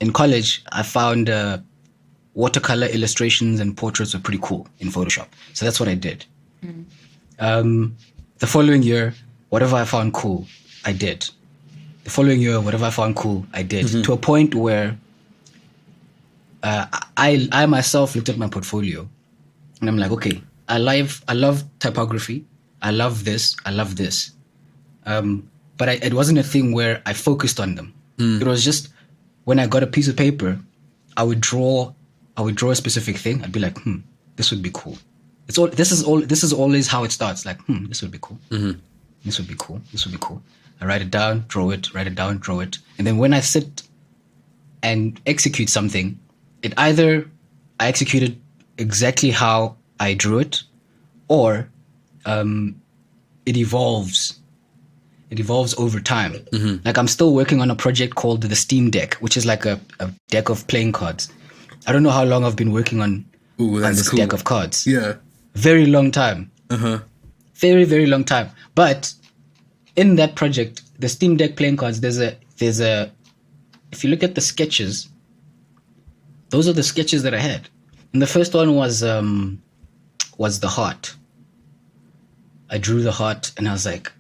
in college, I found watercolor illustrations and portraits were pretty cool in Photoshop. So that's what I did. The following year, whatever I found cool, I did. The following year, whatever I found cool, I did. To a point where I myself looked at my portfolio and I'm like, okay, I love typography. I love this. But it wasn't a thing where I focused on them. It was just when I got a piece of paper, I would draw a specific thing. I'd be like, this would be cool. This is always how it starts. Like, this would be cool. This would be cool. This would be cool. I write it down, draw it, write it down, draw it. And then when I sit and execute something, it either I execute it exactly how I drew it, or it evolves. It evolves over time. Like I'm still working on a project called the Steam Deck, which is like a deck of playing cards. I don't know how long I've been working on this cool deck of cards. Yeah. Very long time. Very, very long time. But in that project, the Steam Deck playing cards, there's a if you look at the sketches, those are the sketches that I had. And the first one was the heart. I drew the heart and I was like,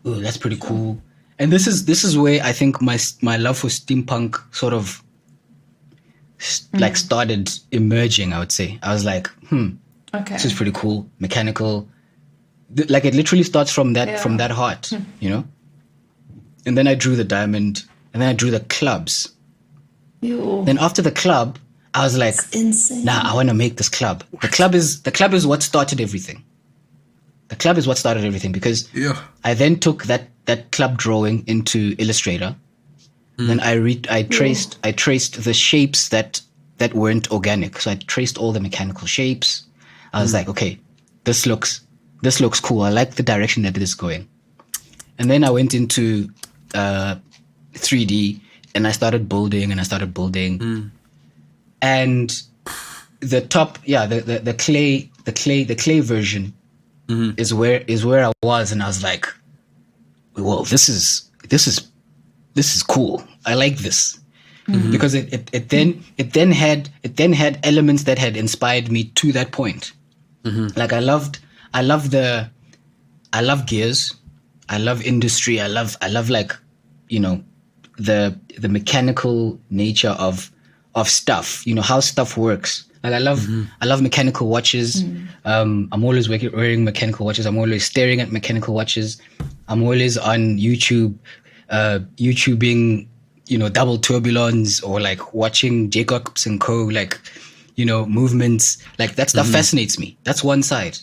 ooh, that's pretty cool. And this is where I think my love for steampunk sort of like started emerging, I would say. I was like, this is pretty cool, mechanical. Like it literally starts from that heart, you know? And then I drew the diamond, and then I drew the clubs. Ew. Then after the club, I was like, nah, I want to make this club. The club is what started everything. The club is what started everything, because I then took that club drawing into Illustrator. Then I traced the shapes that weren't organic. So I traced all the mechanical shapes. I was like, okay, this looks cool. I like the direction that it is going. And then I went into 3D and I started building. And the top, the clay version is where I was, and I was like, well, this is cool. I like this. Because it then had elements that had inspired me to that point. Like I love gears. I love industry. I love like, you know, the mechanical nature of stuff, you know, how stuff works. Like I love mechanical watches. I'm always wearing mechanical watches. I'm always staring at mechanical watches. I'm always on YouTubing, you know, double tourbillons, or like watching Jacobs and Co. Like, you know, movements. Like that stuff fascinates me. That's one side.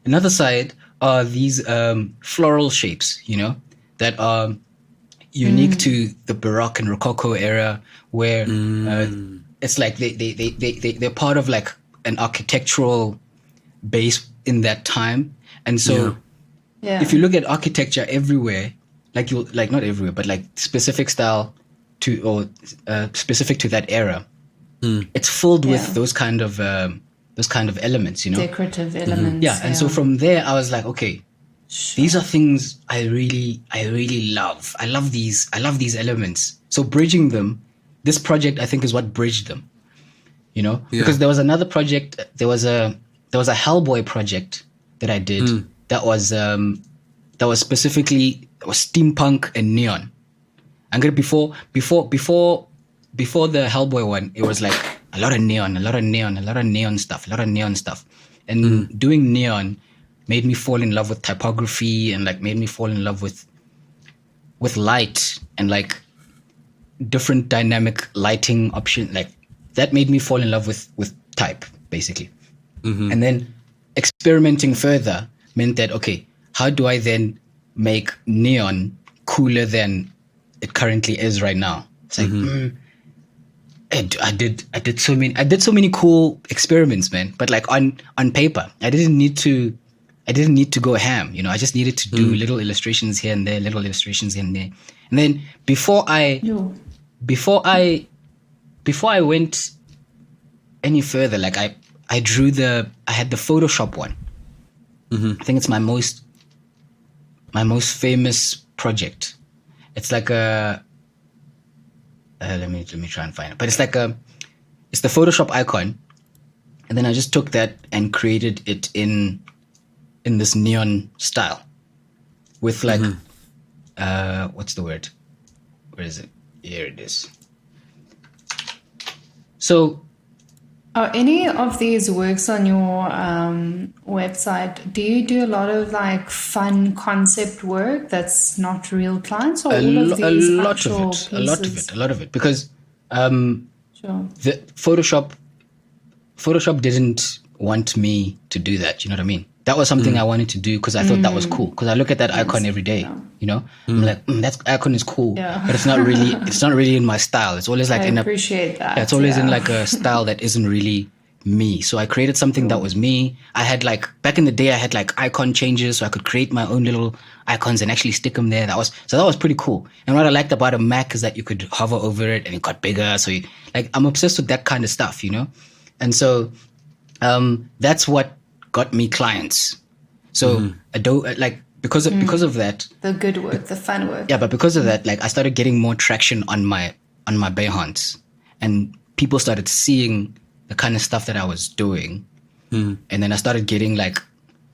Another side are these floral shapes, you know, that are unique to the Baroque and Rococo era, where it's like they're part of like an architectural base in that time. And so if you look at architecture everywhere, like not everywhere, but like specific style to, or specific to that era, it's filled with those kind of elements, you know, decorative elements. And so from there I was like, okay, these are things I really love. I love these elements. So bridging them, this project I think is what bridged them, you know, because there was another project. There was a Hellboy project that I did that was specifically steampunk and neon. I'm gonna before the Hellboy one, it was like a lot of neon stuff, and doing neon made me fall in love with typography, and like made me fall in love with light and like different dynamic lighting option. Like that made me fall in love with type, basically. And then experimenting further meant that, okay, how do I then make neon cooler than it currently is right now? It's like I did so many cool experiments, man. But like on paper, I didn't need to go ham, you know. I just needed to do little illustrations here and there, and then before I went any further, like I had the Photoshop one. I think it's my most famous project. It's like a let me try and find it. But it's like it's the Photoshop icon, and then I just took that and created it in this neon style with like what's the word? Where is it? Here it is. So, are any of these works on your website? Do you do a lot of like fun concept work that's not real clients, or all of these actual pieces? A lot of it, because the Photoshop didn't want me to do that. You know what I mean? That was something I wanted to do because I thought that was cool. Because I look at that icon every day. You know, I'm like, that icon is cool, but it's not really. It's not really in my style. It's always like I appreciate that. It's always in like a style that isn't really me. So I created something that was me. I had like back in the day, I had like icon changes, so I could create my own little icons and actually stick them there. That was pretty cool. And what I liked about a Mac is that you could hover over it and it got bigger. So I'm obsessed with that kind of stuff, you know. And so that's what got me clients. So Adobe, like because of that, the good work, the fun work. Yeah, but because of that, like I started getting more traction on my Behance, and people started seeing the kind of stuff that I was doing, and then I started getting like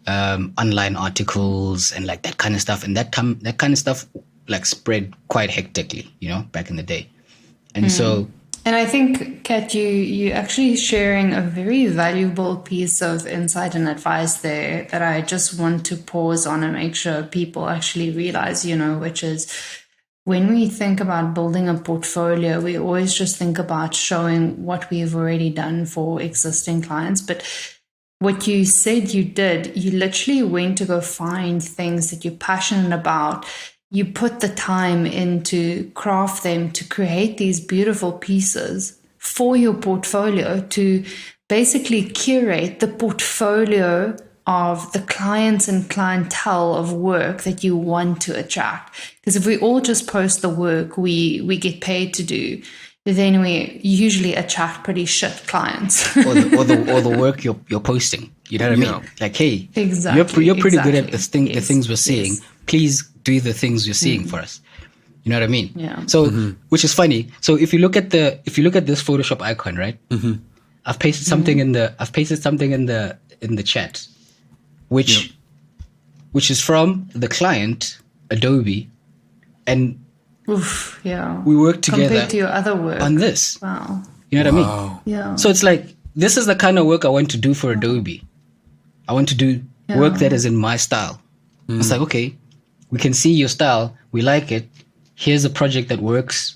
online articles and like that kind of stuff, and that kind of stuff like spread quite hectically, you know, back in the day, and so. And I think, Katt, you actually sharing a very valuable piece of insight and advice there that I just want to pause on and make sure people actually realize, you know, which is when we think about building a portfolio, we always just think about showing what we've already done for existing clients. But what you said you did, you literally went to go find things that you're passionate about. You put the time in to craft them, to create these beautiful pieces for your portfolio, to basically curate the portfolio of the clients and clientele of work that you want to attract. Because if we all just post the work we get paid to do, then we usually attract pretty shit clients. or the work you're posting. You know what I mean? Like, hey, exactly, you're pretty good at the things we're seeing. Yes. Please do the things you're seeing for us. You know what I mean? Yeah. So, which is funny. So if you look at this Photoshop icon, right? I've pasted something in the chat, which is from the client Adobe, and oof, yeah. we work together compared to your other work on this. Wow. You know what I mean? Yeah. So it's like this is the kind of work I want to do for Adobe. I want to do work that is in my style. It's like, okay, we can see your style. We like it. Here's a project that works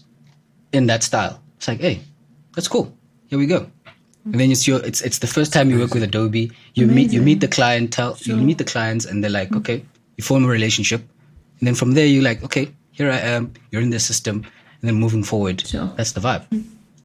in that style. It's like, hey, that's cool. Here we go. And then it's the first time you work with Adobe. You meet the clientele. You meet the clients, and they're like, okay, you form a relationship, and then from there you're like, okay, here I am. You're in the system, and then moving forward. That's the vibe.